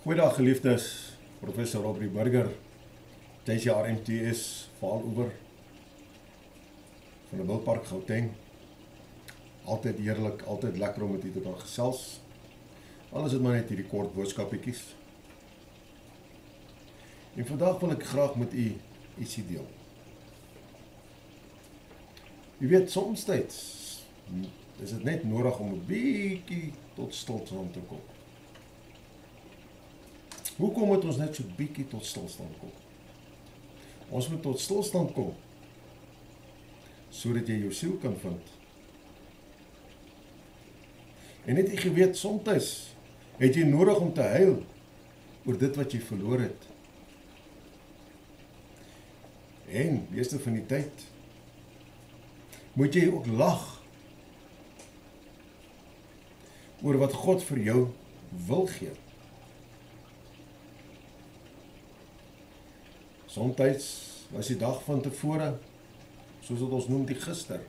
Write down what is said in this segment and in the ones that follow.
Goeiedag geliefdes, Professor Aubrey Burger, JCRMTS, Vaaloewer, van die Wildpark Gauteng. Altyd heerlik, altyd lekker om met u te kan gesels. Alles het maar net hierdie kort boodskappietjies. En vandag wil ek graag met u ietsie deel. U weet, soms tyds is dit net nodig om 'n bietjie tot stilstand te kom. Hoekom moet ons net so bietjie tot stilstand kom? Ons moet tot stilstand kom, sodat jy jou siel kan vind. En het jy geweet, soms het jy nodig om te huil oor dit wat jy verloor het. En, meeste van die tyd, moet jy ook lag oor wat God vir jou wil gee. Soms was die dag van tevore, soos wat ons noem die gister,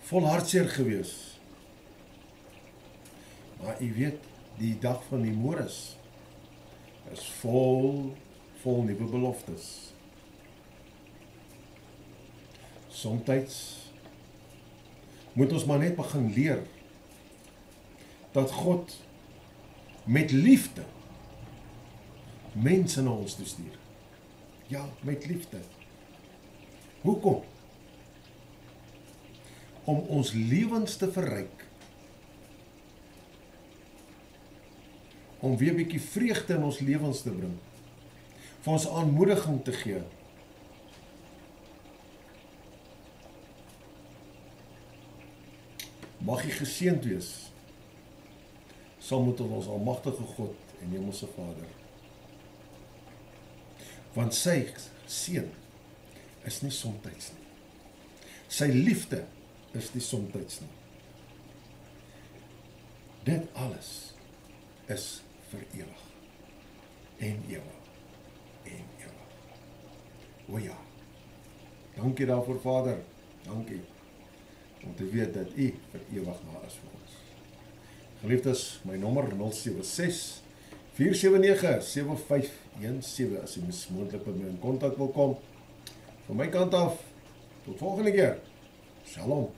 vol hartseer gewees. Maar u weet, die dag van die môres is vol nuwe beloftes. Soms moet ons maar net begin leer dat God met liefde mense na ons toe stuur. Ja, met liefde. Hoekom? Om ons lewens te verryk. Om weer 'n bietjie vreugde in ons lewens te bring. Vir ons aanmoediging te gee. Mag jy geseënd wees, saam met ons almagtige God en Hemelse Vader. Want sy seën is nie somtyds nie. Sy liefde is nie somtyds nie. Dit alles is vir ewig. En ewig. En ewig. O ja. Dankie daarvoor, Vader. Dankie. Om te weet dat u vir ewig na is vir ons. Geliefdes, my nommer 076 479 7517 as u moontlik met my in kontak wil kom. Van my kant af, tot volgende keer. Shalom.